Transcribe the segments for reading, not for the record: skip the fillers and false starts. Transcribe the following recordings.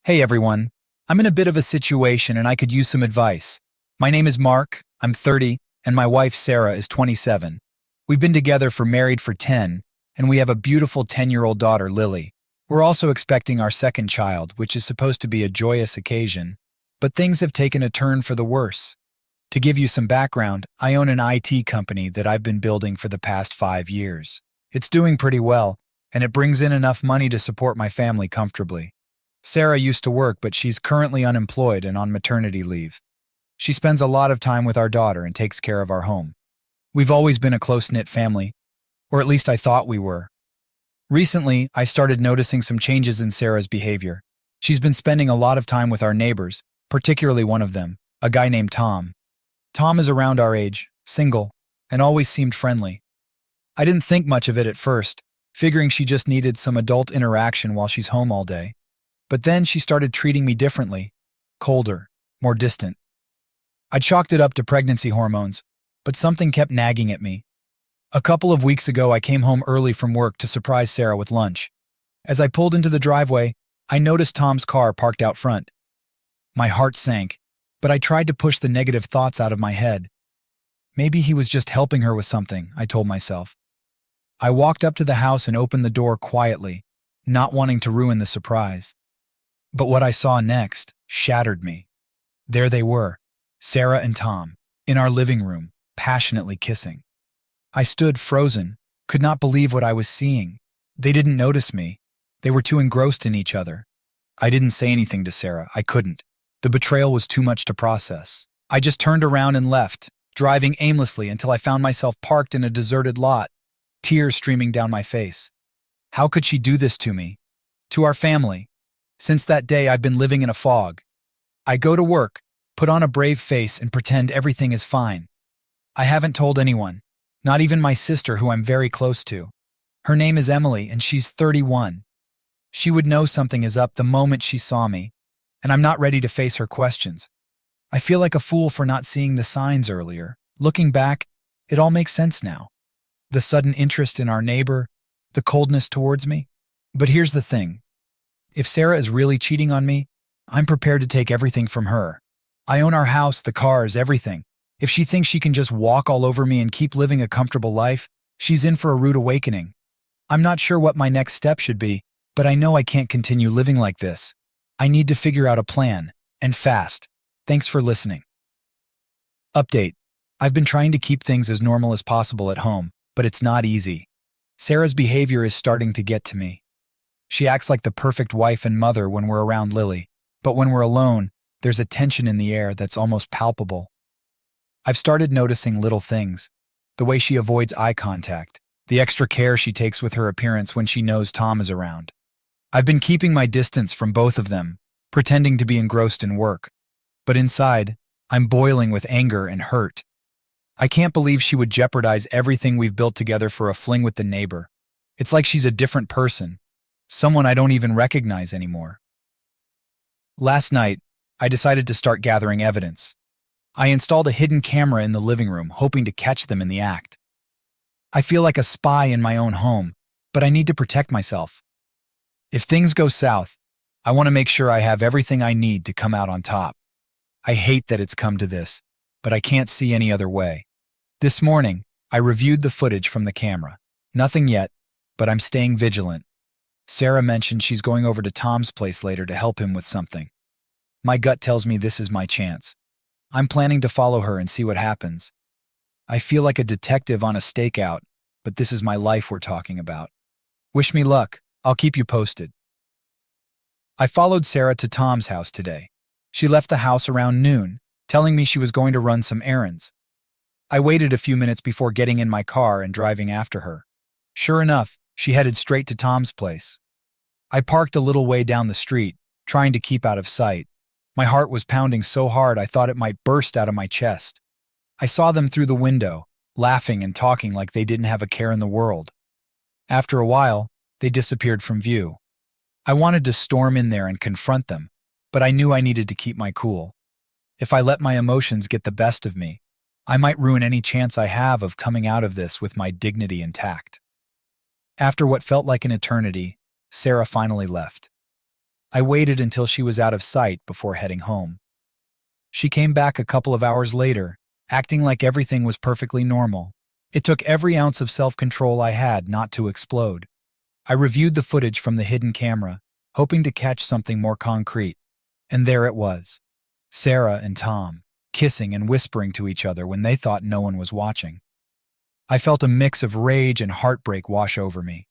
Hey everyone, I'm in a bit of a situation and I could use some advice. My name is Mark, I'm 30, and my wife Sarah is 27. We've been together married for 10, and we have a beautiful 10-year-old daughter, Lily. We're also expecting our second child, which is supposed to be a joyous occasion, but things have taken a turn for the worse. To give you some background, I own an IT company that I've been building for the past 5 years. It's doing pretty well, and it brings in enough money to support my family comfortably. Sarah used to work, but she's currently unemployed and on maternity leave. She spends a lot of time with our daughter and takes care of our home. We've always been a close-knit family, or at least I thought we were. Recently, I started noticing some changes in Sarah's behavior. She's been spending a lot of time with our neighbors, particularly one of them, a guy named Tom. Tom is around our age, single, and always seemed friendly. I didn't think much of it at first, figuring she just needed some adult interaction while she's home all day. But then she started treating me differently, colder, more distant. I chalked it up to pregnancy hormones, but something kept nagging at me. A couple of weeks ago, I came home early from work to surprise Sarah with lunch. As I pulled into the driveway, I noticed Tom's car parked out front. My heart sank, but I tried to push the negative thoughts out of my head. Maybe he was just helping her with something, I told myself. I walked up to the house and opened the door quietly, not wanting to ruin the surprise. But what I saw next shattered me. There they were, Sarah and Tom, in our living room, passionately kissing. I stood frozen, could not believe what I was seeing. They didn't notice me. They were too engrossed in each other. I didn't say anything to Sarah. I couldn't. The betrayal was too much to process. I just turned around and left, driving aimlessly until I found myself parked in a deserted lot, tears streaming down my face. How could she do this to me? To our family? Since that day, I've been living in a fog. I go to work, put on a brave face, and pretend everything is fine. I haven't told anyone, not even my sister, who I'm very close to. Her name is Emily, and she's 31. She would know something is up the moment she saw me, and I'm not ready to face her questions. I feel like a fool for not seeing the signs earlier. Looking back, it all makes sense now. The sudden interest in our neighbor, the coldness towards me. But here's the thing. If Sarah is really cheating on me, I'm prepared to take everything from her. I own our house, the cars, everything. If she thinks she can just walk all over me and keep living a comfortable life, she's in for a rude awakening. I'm not sure what my next step should be, but I know I can't continue living like this. I need to figure out a plan, and fast. Thanks for listening. Update. I've been trying to keep things as normal as possible at home, but it's not easy. Sarah's behavior is starting to get to me. She acts like the perfect wife and mother when we're around Lily, but when we're alone, there's a tension in the air that's almost palpable. I've started noticing little things, the way she avoids eye contact, the extra care she takes with her appearance when she knows Tom is around. I've been keeping my distance from both of them, pretending to be engrossed in work. But inside, I'm boiling with anger and hurt. I can't believe she would jeopardize everything we've built together for a fling with the neighbor. It's like she's a different person. Someone I don't even recognize anymore. Last night, I decided to start gathering evidence. I installed a hidden camera in the living room, hoping to catch them in the act. I feel like a spy in my own home, but I need to protect myself. If things go south, I want to make sure I have everything I need to come out on top. I hate that it's come to this, but I can't see any other way. This morning, I reviewed the footage from the camera. Nothing yet, but I'm staying vigilant. Sarah mentioned she's going over to Tom's place later to help him with something. My gut tells me this is my chance. I'm planning to follow her and see what happens. I feel like a detective on a stakeout, but this is my life we're talking about. Wish me luck. I'll keep you posted. I followed Sarah to Tom's house today. She left the house around noon, telling me she was going to run some errands. I waited a few minutes before getting in my car and driving after her. Sure enough, she headed straight to Tom's place. I parked a little way down the street, trying to keep out of sight. My heart was pounding so hard I thought it might burst out of my chest. I saw them through the window, laughing and talking like they didn't have a care in the world. After a while, they disappeared from view. I wanted to storm in there and confront them, but I knew I needed to keep my cool. If I let my emotions get the best of me, I might ruin any chance I have of coming out of this with my dignity intact. After what felt like an eternity, Sarah finally left. I waited until she was out of sight before heading home. She came back a couple of hours later, acting like everything was perfectly normal. It took every ounce of self-control I had not to explode. I reviewed the footage from the hidden camera, hoping to catch something more concrete. And there it was. Sarah and Tom, kissing and whispering to each other when they thought no one was watching. I felt a mix of rage and heartbreak wash over me.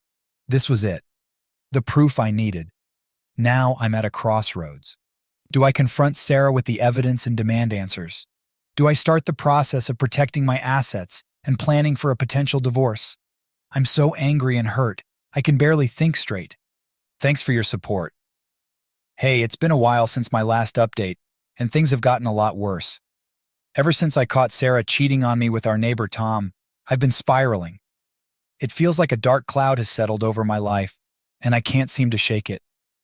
This was it. The proof I needed. Now I'm at a crossroads. Do I confront Sarah with the evidence and demand answers? Do I start the process of protecting my assets and planning for a potential divorce? I'm so angry and hurt, I can barely think straight. Thanks for your support. Hey, it's been a while since my last update, and things have gotten a lot worse. Ever since I caught Sarah cheating on me with our neighbor Tom, I've been spiraling. It feels like a dark cloud has settled over my life, and I can't seem to shake it.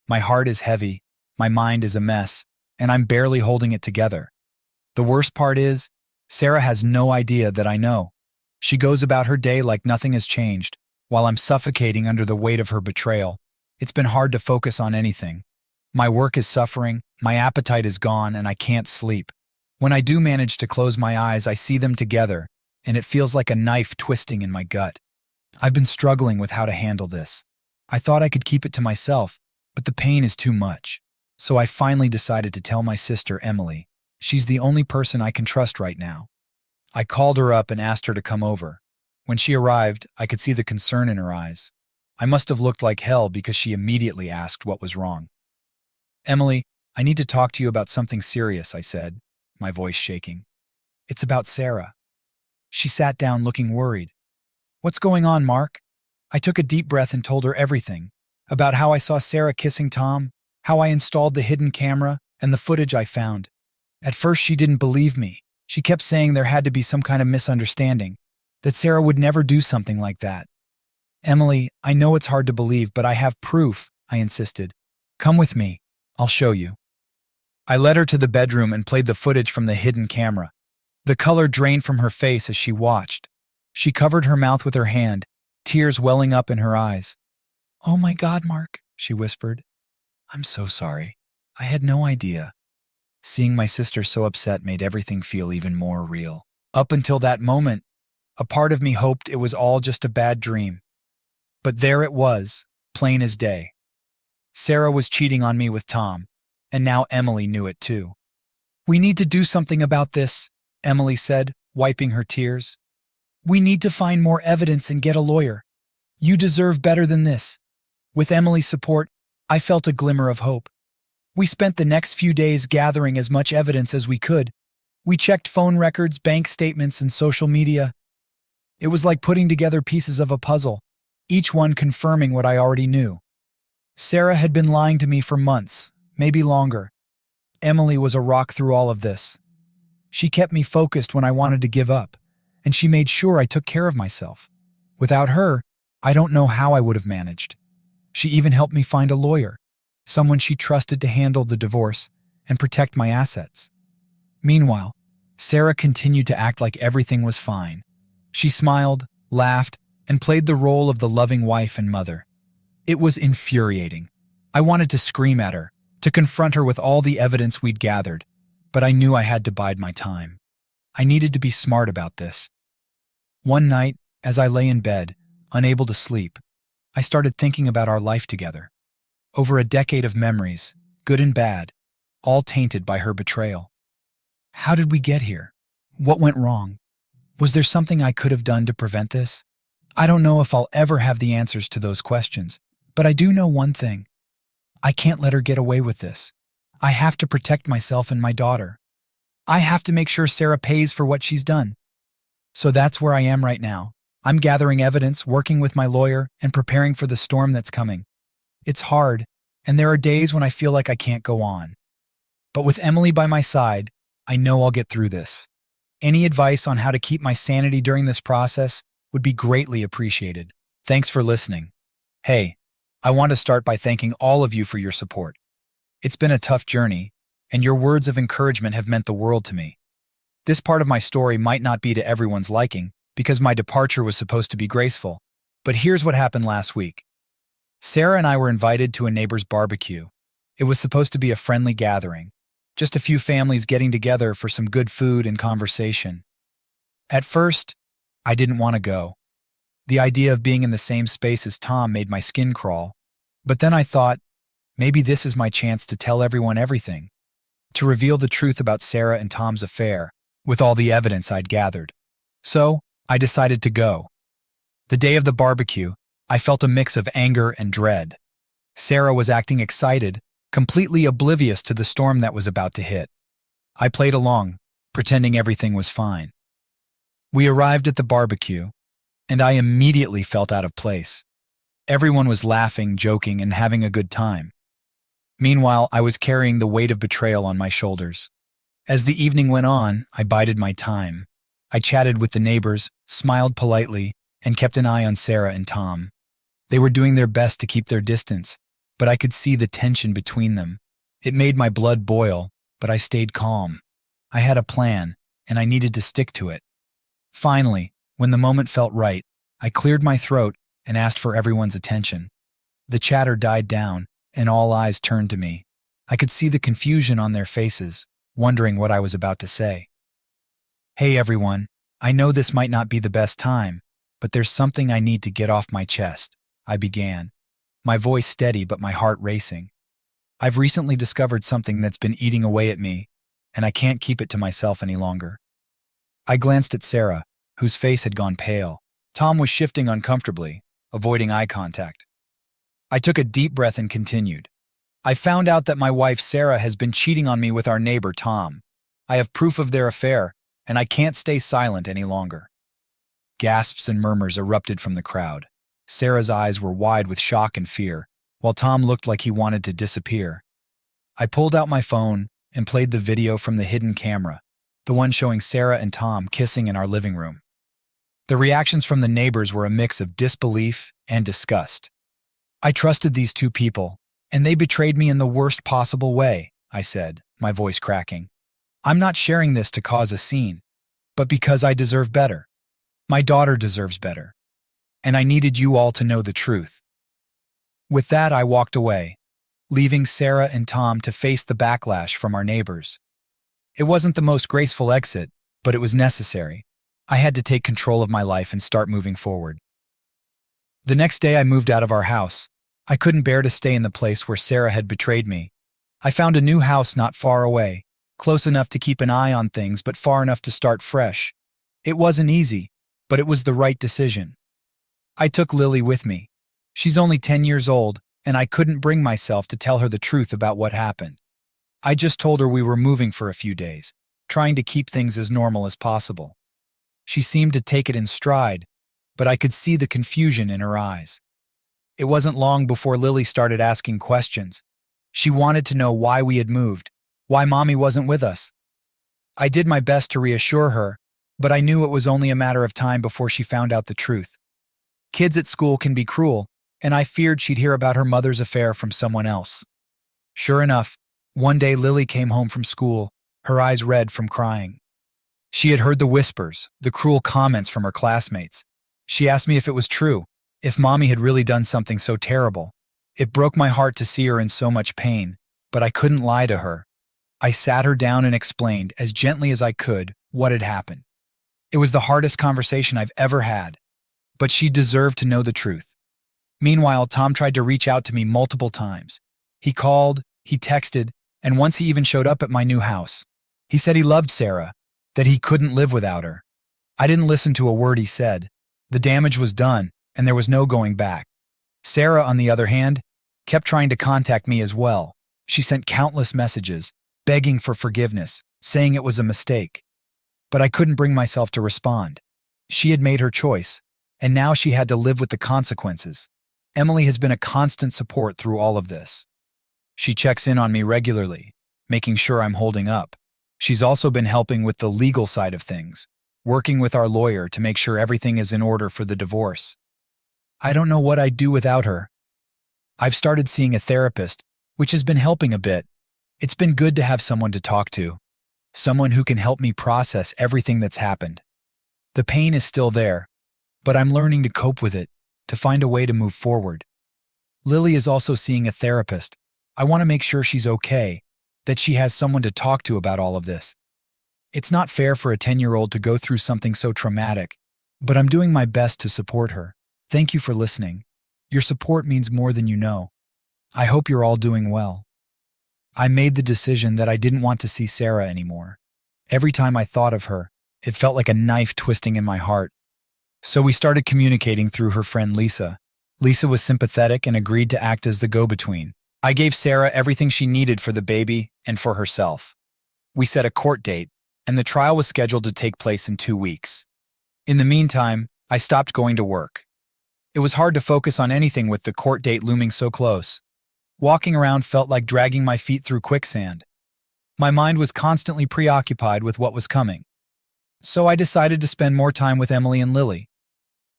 My heart is heavy, my mind is a mess, and I'm barely holding it together. The worst part is, Sarah has no idea that I know. She goes about her day like nothing has changed, while I'm suffocating under the weight of her betrayal. It's been hard to focus on anything. My work is suffering, my appetite is gone, and I can't sleep. When I do manage to close my eyes, I see them together, and it feels like a knife twisting in my gut. I've been struggling with how to handle this. I thought I could keep it to myself, but the pain is too much. So I finally decided to tell my sister, Emily. She's the only person I can trust right now. I called her up and asked her to come over. When she arrived, I could see the concern in her eyes. I must have looked like hell because she immediately asked what was wrong. Emily, I need to talk to you about something serious, I said, my voice shaking. It's about Sarah. She sat down looking worried. What's going on, Mark? I took a deep breath and told her everything, about how I saw Sarah kissing Tom, how I installed the hidden camera, and the footage I found. At first, she didn't believe me. She kept saying there had to be some kind of misunderstanding, that Sarah would never do something like that. Emily, I know it's hard to believe, but I have proof, I insisted. Come with me. I'll show you. I led her to the bedroom and played the footage from the hidden camera. The color drained from her face as she watched. She covered her mouth with her hand, tears welling up in her eyes. Oh my God, Mark, she whispered. I'm so sorry. I had no idea. Seeing my sister so upset made everything feel even more real. Up until that moment, a part of me hoped it was all just a bad dream. But there it was, plain as day. Sarah was cheating on me with Tom, and now Emily knew it too. We need to do something about this, Emily said, wiping her tears. We need to find more evidence and get a lawyer. You deserve better than this. With Emily's support, I felt a glimmer of hope. We spent the next few days gathering as much evidence as we could. We checked phone records, bank statements, and social media. It was like putting together pieces of a puzzle, each one confirming what I already knew. Sarah had been lying to me for months, maybe longer. Emily was a rock through all of this. She kept me focused when I wanted to give up, and she made sure I took care of myself. Without her, I don't know how I would have managed. She even helped me find a lawyer, someone she trusted to handle the divorce and protect my assets. Meanwhile, Sarah continued to act like everything was fine. She smiled, laughed, and played the role of the loving wife and mother. It was infuriating. I wanted to scream at her, to confront her with all the evidence we'd gathered, but I knew I had to bide my time. I needed to be smart about this. One night, as I lay in bed, unable to sleep, I started thinking about our life together. Over a decade of memories, good and bad, all tainted by her betrayal. How did we get here? What went wrong? Was there something I could have done to prevent this? I don't know if I'll ever have the answers to those questions, but I do know one thing. I can't let her get away with this. I have to protect myself and my daughter. I have to make sure Sarah pays for what she's done. So that's where I am right now. I'm gathering evidence, working with my lawyer, and preparing for the storm that's coming. It's hard, and there are days when I feel like I can't go on. But with Emily by my side, I know I'll get through this. Any advice on how to keep my sanity during this process would be greatly appreciated. Thanks for listening. Hey, I want to start by thanking all of you for your support. It's been a tough journey, and your words of encouragement have meant the world to me. This part of my story might not be to everyone's liking, because my departure was supposed to be graceful. But here's what happened last week. Sarah and I were invited to a neighbor's barbecue. It was supposed to be a friendly gathering, just a few families getting together for some good food and conversation. At first, I didn't want to go. The idea of being in the same space as Tom made my skin crawl. But then I thought, maybe this is my chance to tell everyone everything, to reveal the truth about Sarah and Tom's affair, with all the evidence I'd gathered. So, I decided to go. The day of the barbecue, I felt a mix of anger and dread. Sarah was acting excited, completely oblivious to the storm that was about to hit. I played along, pretending everything was fine. We arrived at the barbecue, and I immediately felt out of place. Everyone was laughing, joking, and having a good time. Meanwhile, I was carrying the weight of betrayal on my shoulders. As the evening went on, I bided my time. I chatted with the neighbors, smiled politely, and kept an eye on Sarah and Tom. They were doing their best to keep their distance, but I could see the tension between them. It made my blood boil, but I stayed calm. I had a plan, and I needed to stick to it. Finally, when the moment felt right, I cleared my throat and asked for everyone's attention. The chatter died down, and all eyes turned to me. I could see the confusion on their faces, wondering what I was about to say. "Hey everyone, I know this might not be the best time, but there's something I need to get off my chest," I began, my voice steady but my heart racing. "I've recently discovered something that's been eating away at me, and I can't keep it to myself any longer." I glanced at Sarah, whose face had gone pale. Tom was shifting uncomfortably, avoiding eye contact. I took a deep breath and continued. "I found out that my wife Sarah has been cheating on me with our neighbor Tom. I have proof of their affair, and I can't stay silent any longer." Gasps and murmurs erupted from the crowd. Sarah's eyes were wide with shock and fear, while Tom looked like he wanted to disappear. I pulled out my phone and played the video from the hidden camera, the one showing Sarah and Tom kissing in our living room. The reactions from the neighbors were a mix of disbelief and disgust. "I trusted these two people, and they betrayed me in the worst possible way," I said, my voice cracking. "I'm not sharing this to cause a scene, but because I deserve better. My daughter deserves better. And I needed you all to know the truth." With that, I walked away, leaving Sarah and Tom to face the backlash from our neighbors. It wasn't the most graceful exit, but it was necessary. I had to take control of my life and start moving forward. The next day, I moved out of our house. I couldn't bear to stay in the place where Sarah had betrayed me. I found a new house not far away, close enough to keep an eye on things but far enough to start fresh. It wasn't easy, but it was the right decision. I took Lily with me. She's only 10 years old, and I couldn't bring myself to tell her the truth about what happened. I just told her we were moving for a few days, trying to keep things as normal as possible. She seemed to take it in stride, but I could see the confusion in her eyes. It wasn't long before Lily started asking questions. She wanted to know why we had moved, why Mommy wasn't with us. I did my best to reassure her, but I knew it was only a matter of time before she found out the truth. Kids at school can be cruel, and I feared she'd hear about her mother's affair from someone else. Sure enough, one day Lily came home from school, her eyes red from crying. She had heard the whispers, the cruel comments from her classmates. She asked me if it was true, if Mommy had really done something so terrible. It broke my heart to see her in so much pain, but I couldn't lie to her. I sat her down and explained, as gently as I could, what had happened. It was the hardest conversation I've ever had, but she deserved to know the truth. Meanwhile, Tom tried to reach out to me multiple times. He called, he texted, and once he even showed up at my new house. He said he loved Sarah, that he couldn't live without her. I didn't listen to a word he said. The damage was done, and there was no going back. Sarah, on the other hand, kept trying to contact me as well. She sent countless messages, begging for forgiveness, saying it was a mistake. But I couldn't bring myself to respond. She had made her choice, and now she had to live with the consequences. Emily has been a constant support through all of this. She checks in on me regularly, making sure I'm holding up. She's also been helping with the legal side of things, working with our lawyer to make sure everything is in order for the divorce. I don't know what I'd do without her. I've started seeing a therapist, which has been helping a bit. It's been good to have someone to talk to, someone who can help me process everything that's happened. The pain is still there, but I'm learning to cope with it, to find a way to move forward. Lily is also seeing a therapist, I want to make sure she's okay, that she has someone to talk to about all of this. It's not fair for a 10-year-old to go through something so traumatic, but I'm doing my best to support her. Thank you for listening. Your support means more than you know. I hope you're all doing well. I made the decision that I didn't want to see Sarah anymore. Every time I thought of her, it felt like a knife twisting in my heart. So we started communicating through her friend Lisa. Lisa was sympathetic and agreed to act as the go-between. I gave Sarah everything she needed for the baby and for herself. We set a court date, and the trial was scheduled to take place in 2 weeks. In the meantime, I stopped going to work. It was hard to focus on anything with the court date looming so close. Walking around felt like dragging my feet through quicksand. My mind was constantly preoccupied with what was coming. So I decided to spend more time with Emily and Lily.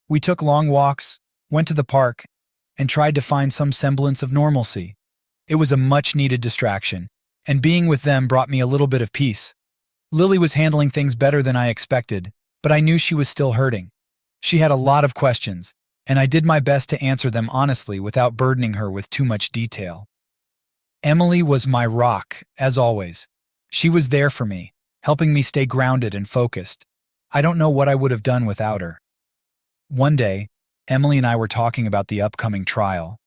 We took long walks, went to the park, and tried to find some semblance of normalcy. It was a much-needed distraction, and being with them brought me a little bit of peace. Lily was handling things better than I expected, but I knew she was still hurting. She had a lot of questions, and I did my best to answer them honestly without burdening her with too much detail. Emily was my rock, as always. She was there for me, helping me stay grounded and focused. I don't know what I would have done without her. One day, Emily and I were talking about the upcoming trial.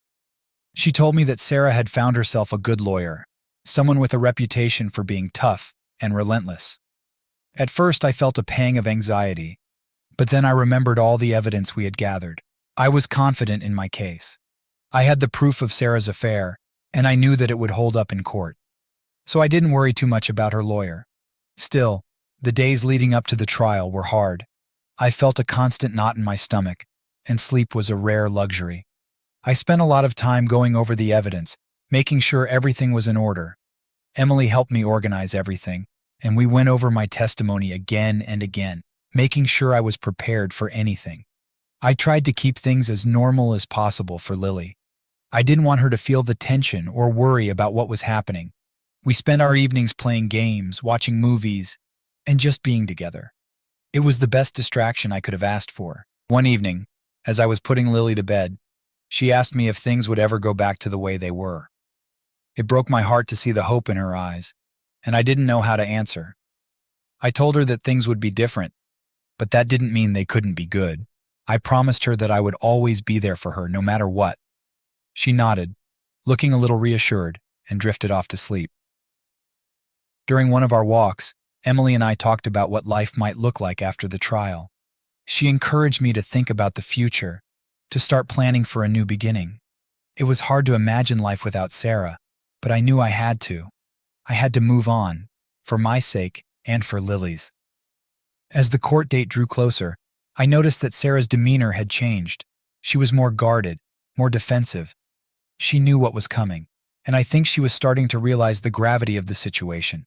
She told me that Sarah had found herself a good lawyer, someone with a reputation for being tough and relentless. At first, I felt a pang of anxiety, but then I remembered all the evidence we had gathered. I was confident in my case. I had the proof of Sarah's affair, and I knew that it would hold up in court. So I didn't worry too much about her lawyer. Still, the days leading up to the trial were hard. I felt a constant knot in my stomach, and sleep was a rare luxury. I spent a lot of time going over the evidence, making sure everything was in order. Emily helped me organize everything, and we went over my testimony again and again, making sure I was prepared for anything. I tried to keep things as normal as possible for Lily. I didn't want her to feel the tension or worry about what was happening. We spent our evenings playing games, watching movies, and just being together. It was the best distraction I could have asked for. One evening, as I was putting Lily to bed, she asked me if things would ever go back to the way they were. It broke my heart to see the hope in her eyes, and I didn't know how to answer. I told her that things would be different, but that didn't mean they couldn't be good. I promised her that I would always be there for her, no matter what. She nodded, looking a little reassured, and drifted off to sleep. During one of our walks, Emily and I talked about what life might look like after the trial. She encouraged me to think about the future, to start planning for a new beginning. It was hard to imagine life without Sarah, but I knew I had to. I had to move on, for my sake and for Lily's. As the court date drew closer, I noticed that Sarah's demeanor had changed. She was more guarded, more defensive. She knew what was coming, and I think she was starting to realize the gravity of the situation.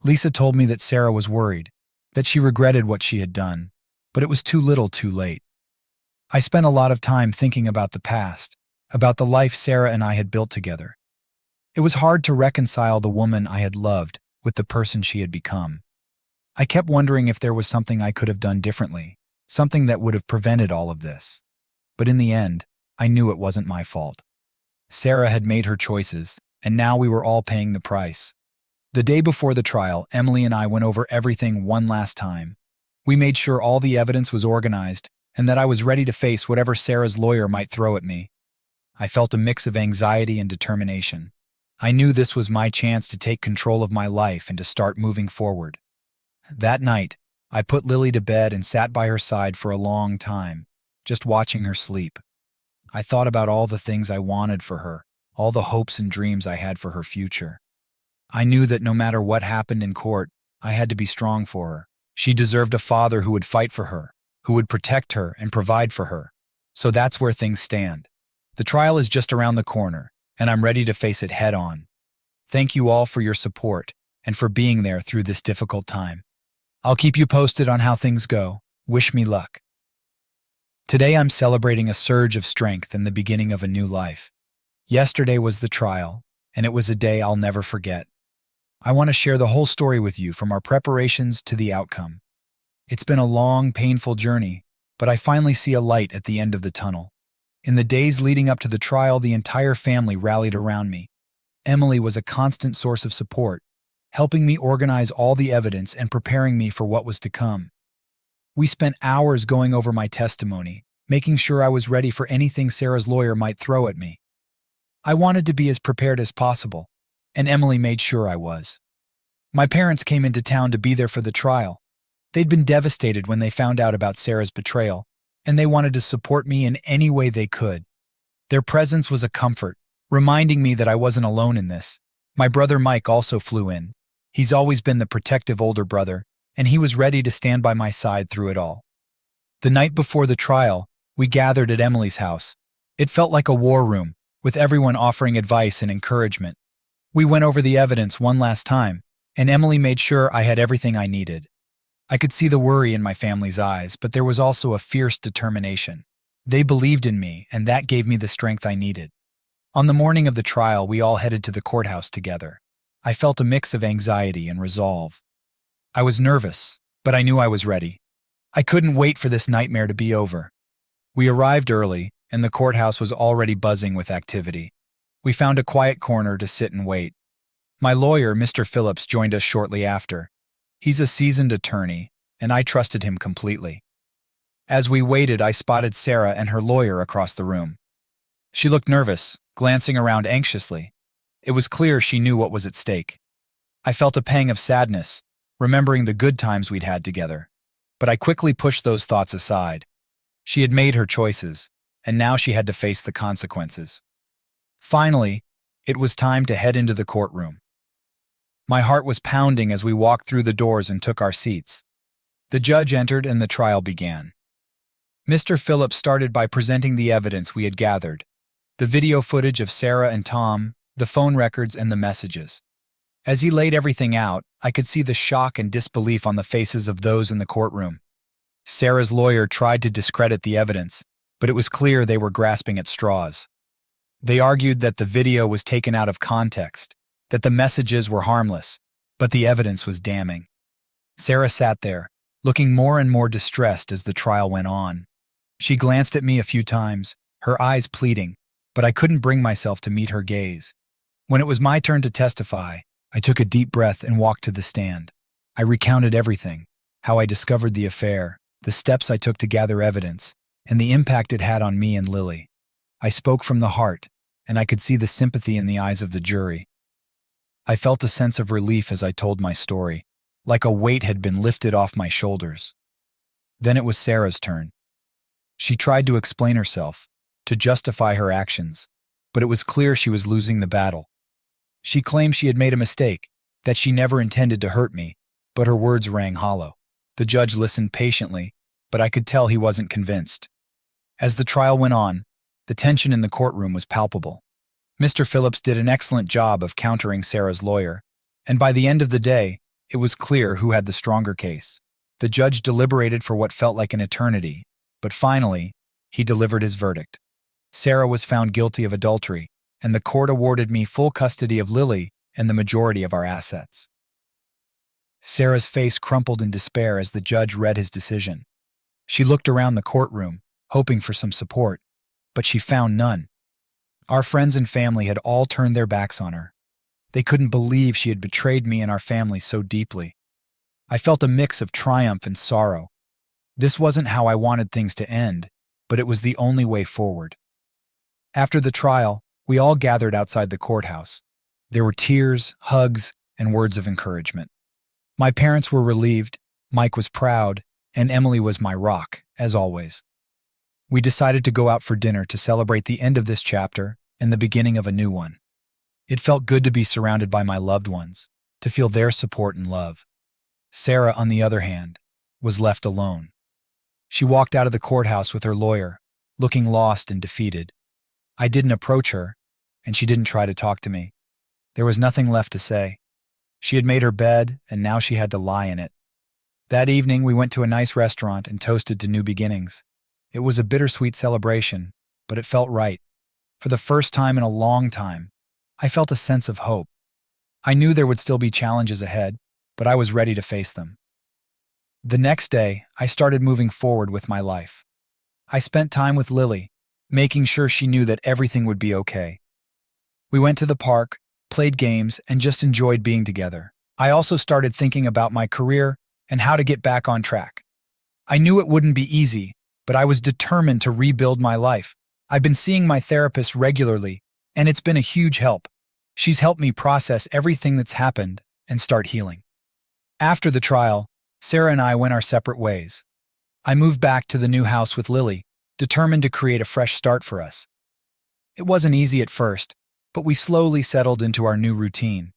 Lisa told me that Sarah was worried, that she regretted what she had done, but it was too little too late. I spent a lot of time thinking about the past, about the life Sarah and I had built together. It was hard to reconcile the woman I had loved with the person she had become. I kept wondering if there was something I could have done differently, something that would have prevented all of this. But in the end, I knew it wasn't my fault. Sarah had made her choices, and now we were all paying the price. The day before the trial, Emily and I went over everything one last time. We made sure all the evidence was organized and that I was ready to face whatever Sarah's lawyer might throw at me. I felt a mix of anxiety and determination. I knew this was my chance to take control of my life and to start moving forward. That night, I put Lily to bed and sat by her side for a long time, just watching her sleep. I thought about all the things I wanted for her, all the hopes and dreams I had for her future. I knew that no matter what happened in court, I had to be strong for her. She deserved a father who would fight for her, who would protect her and provide for her. So that's where things stand. The trial is just around the corner, and I'm ready to face it head on. Thank you all for your support and for being there through this difficult time. I'll keep you posted on how things go. Wish me luck. Today I'm celebrating a surge of strength and the beginning of a new life. Yesterday was the trial, and it was a day I'll never forget. I want to share the whole story with you, from our preparations to the outcome. It's been a long, painful journey, but I finally see a light at the end of the tunnel. In the days leading up to the trial, the entire family rallied around me. Emily was a constant source of support, helping me organize all the evidence and preparing me for what was to come. We spent hours going over my testimony, making sure I was ready for anything Sarah's lawyer might throw at me. I wanted to be as prepared as possible, and Emily made sure I was. My parents came into town to be there for the trial. They'd been devastated when they found out about Sarah's betrayal, and they wanted to support me in any way they could. Their presence was a comfort, reminding me that I wasn't alone in this. My brother Mike also flew in. He's always been the protective older brother, and he was ready to stand by my side through it all. The night before the trial, we gathered at Emily's house. It felt like a war room, with everyone offering advice and encouragement. We went over the evidence one last time, and Emily made sure I had everything I needed. I could see the worry in my family's eyes, but there was also a fierce determination. They believed in me, and that gave me the strength I needed. On the morning of the trial, we all headed to the courthouse together. I felt a mix of anxiety and resolve. I was nervous, but I knew I was ready. I couldn't wait for this nightmare to be over. We arrived early, and the courthouse was already buzzing with activity. We found a quiet corner to sit and wait. My lawyer, Mr. Phillips, joined us shortly after. He's a seasoned attorney, and I trusted him completely. As we waited, I spotted Sarah and her lawyer across the room. She looked nervous, glancing around anxiously. It was clear she knew what was at stake. I felt a pang of sadness, remembering the good times we'd had together. But I quickly pushed those thoughts aside. She had made her choices, and now she had to face the consequences. Finally, it was time to head into the courtroom. My heart was pounding as we walked through the doors and took our seats. The judge entered and the trial began. Mr. Phillips started by presenting the evidence we had gathered, the video footage of Sarah and Tom, the phone records, and the messages. As he laid everything out, I could see the shock and disbelief on the faces of those in the courtroom. Sarah's lawyer tried to discredit the evidence, but it was clear they were grasping at straws. They argued that the video was taken out of context, that the messages were harmless, but the evidence was damning. Sarah sat there, looking more and more distressed as the trial went on. She glanced at me a few times, her eyes pleading, but I couldn't bring myself to meet her gaze. When it was my turn to testify, I took a deep breath and walked to the stand. I recounted everything, how I discovered the affair, the steps I took to gather evidence, and the impact it had on me and Lily. I spoke from the heart, and I could see the sympathy in the eyes of the jury. I felt a sense of relief as I told my story, like a weight had been lifted off my shoulders. Then it was Sarah's turn. She tried to explain herself, to justify her actions, but it was clear she was losing the battle. She claimed she had made a mistake, that she never intended to hurt me, but her words rang hollow. The judge listened patiently, but I could tell he wasn't convinced. As the trial went on, the tension in the courtroom was palpable. Mr. Phillips did an excellent job of countering Sarah's lawyer, and by the end of the day, it was clear who had the stronger case. The judge deliberated for what felt like an eternity, but finally, he delivered his verdict. Sarah was found guilty of adultery, and the court awarded me full custody of Lily and the majority of our assets. Sarah's face crumpled in despair as the judge read his decision. She looked around the courtroom, hoping for some support, but she found none. Our friends and family had all turned their backs on her. They couldn't believe she had betrayed me and our family so deeply. I felt a mix of triumph and sorrow. This wasn't how I wanted things to end, but it was the only way forward. After the trial, we all gathered outside the courthouse. There were tears, hugs, and words of encouragement. My parents were relieved, Mike was proud, and Emily was my rock, as always. We decided to go out for dinner to celebrate the end of this chapter and the beginning of a new one. It felt good to be surrounded by my loved ones, to feel their support and love. Sarah, on the other hand, was left alone. She walked out of the courthouse with her lawyer, looking lost and defeated. I didn't approach her, and she didn't try to talk to me. There was nothing left to say. She had made her bed, and now she had to lie in it. That evening, we went to a nice restaurant and toasted to new beginnings. It was a bittersweet celebration, but it felt right. For the first time in a long time, I felt a sense of hope. I knew there would still be challenges ahead, but I was ready to face them. The next day, I started moving forward with my life. I spent time with Lily, making sure she knew that everything would be okay. We went to the park, played games, and just enjoyed being together. I also started thinking about my career and how to get back on track. I knew it wouldn't be easy, but I was determined to rebuild my life. I've been seeing my therapist regularly, and it's been a huge help. She's helped me process everything that's happened and start healing. After the trial, Sarah and I went our separate ways. I moved back to the new house with Lily, determined to create a fresh start for us. It wasn't easy at first, but we slowly settled into our new routine.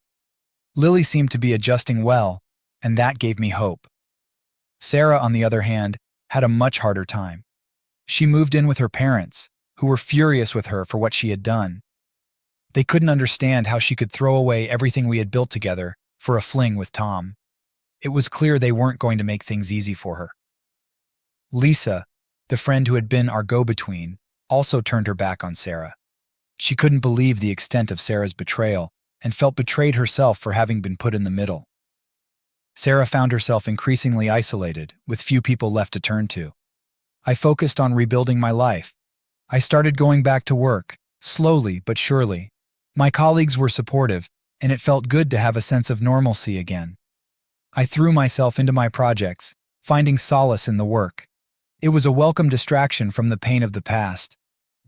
Lily seemed to be adjusting well, and that gave me hope. Sarah, on the other hand, had a much harder time. She moved in with her parents, who were furious with her for what she had done. They couldn't understand how she could throw away everything we had built together for a fling with Tom. It was clear they weren't going to make things easy for her. Lisa, the friend who had been our go-between, also turned her back on Sarah. She couldn't believe the extent of Sarah's betrayal and felt betrayed herself for having been put in the middle. Sarah found herself increasingly isolated, with few people left to turn to. I focused on rebuilding my life. I started going back to work, slowly but surely. My colleagues were supportive, and it felt good to have a sense of normalcy again. I threw myself into my projects, finding solace in the work. It was a welcome distraction from the pain of the past.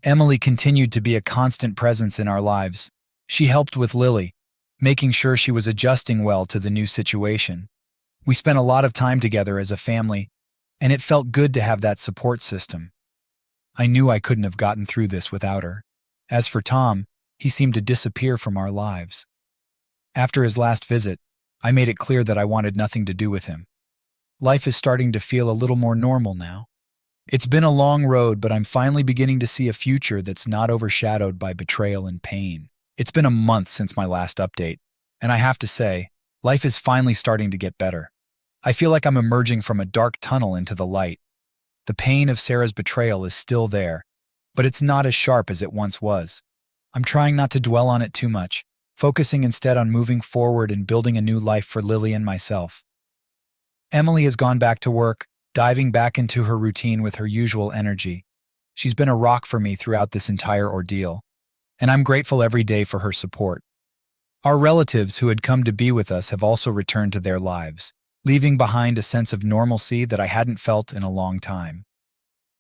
Emily continued to be a constant presence in our lives. She helped with Lily, making sure she was adjusting well to the new situation. We spent a lot of time together as a family, and it felt good to have that support system. I knew I couldn't have gotten through this without her. As for Tom, he seemed to disappear from our lives. After his last visit, I made it clear that I wanted nothing to do with him. Life is starting to feel a little more normal now. It's been a long road, but I'm finally beginning to see a future that's not overshadowed by betrayal and pain. It's been a month since my last update, and I have to say, life is finally starting to get better. I feel like I'm emerging from a dark tunnel into the light. The pain of Sarah's betrayal is still there, but it's not as sharp as it once was. I'm trying not to dwell on it too much, focusing instead on moving forward and building a new life for Lily and myself. Emily has gone back to work, diving back into her routine with her usual energy. She's been a rock for me throughout this entire ordeal, and I'm grateful every day for her support. Our relatives who had come to be with us have also returned to their lives, leaving behind a sense of normalcy that I hadn't felt in a long time.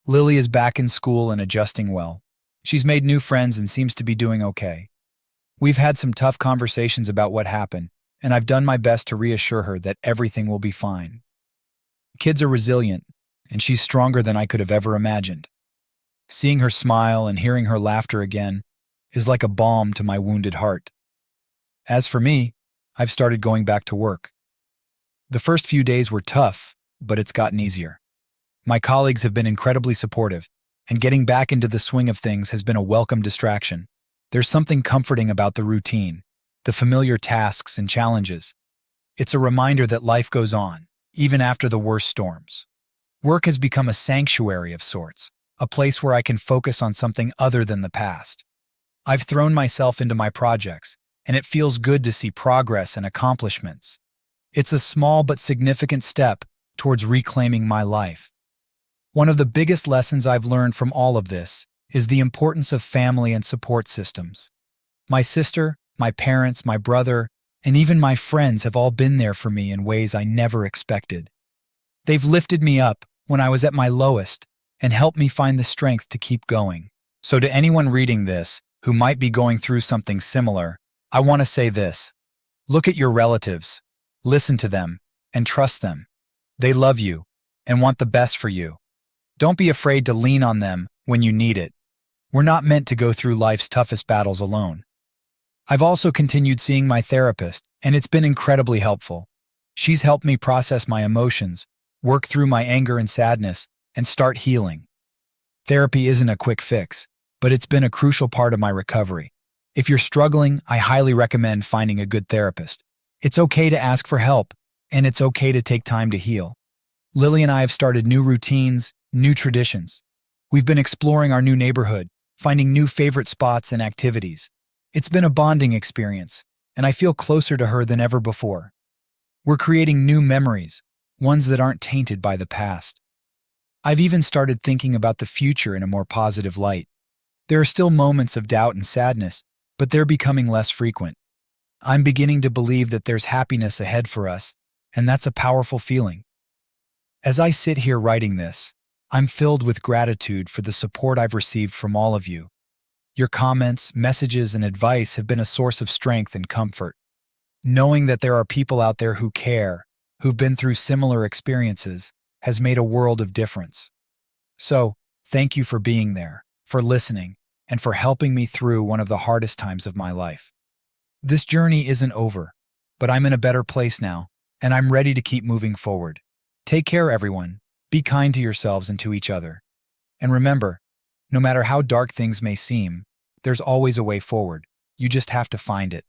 Lily is back in school and adjusting well. She's made new friends and seems to be doing okay. We've had some tough conversations about what happened, and I've done my best to reassure her that everything will be fine. Kids are resilient, and she's stronger than I could have ever imagined. Seeing her smile and hearing her laughter again is like a balm to my wounded heart. As for me, I've started going back to work. The first few days were tough, but it's gotten easier. My colleagues have been incredibly supportive, and getting back into the swing of things has been a welcome distraction. There's something comforting about the routine, the familiar tasks and challenges. It's a reminder that life goes on, even after the worst storms. Work has become a sanctuary of sorts, a place where I can focus on something other than the past. I've thrown myself into my projects, and it feels good to see progress and accomplishments. It's a small but significant step towards reclaiming my life. One of the biggest lessons I've learned from all of this is the importance of family and support systems. My sister, my parents, my brother, and even my friends have all been there for me in ways I never expected. They've lifted me up when I was at my lowest and helped me find the strength to keep going. So to anyone reading this who might be going through something similar, I want to say this. Look at your relatives, listen to them, and trust them. They love you and want the best for you. Don't be afraid to lean on them when you need it. We're not meant to go through life's toughest battles alone. I've also continued seeing my therapist, and it's been incredibly helpful. She's helped me process my emotions, work through my anger and sadness, and start healing. Therapy isn't a quick fix, but it's been a crucial part of my recovery. If you're struggling, I highly recommend finding a good therapist. It's okay to ask for help, and it's okay to take time to heal. Lily and I have started new routines, new traditions. We've been exploring our new neighborhood, finding new favorite spots and activities. It's been a bonding experience, and I feel closer to her than ever before. We're creating new memories, ones that aren't tainted by the past. I've even started thinking about the future in a more positive light. There are still moments of doubt and sadness, but they're becoming less frequent. I'm beginning to believe that there's happiness ahead for us, and that's a powerful feeling. As I sit here writing this, I'm filled with gratitude for the support I've received from all of you. Your comments, messages, and advice have been a source of strength and comfort. Knowing that there are people out there who care, who've been through similar experiences, has made a world of difference. So, thank you for being there, for listening, and for helping me through one of the hardest times of my life. This journey isn't over, but I'm in a better place now, and I'm ready to keep moving forward. Take care, everyone. Be kind to yourselves and to each other. And remember, no matter how dark things may seem, there's always a way forward. You just have to find it.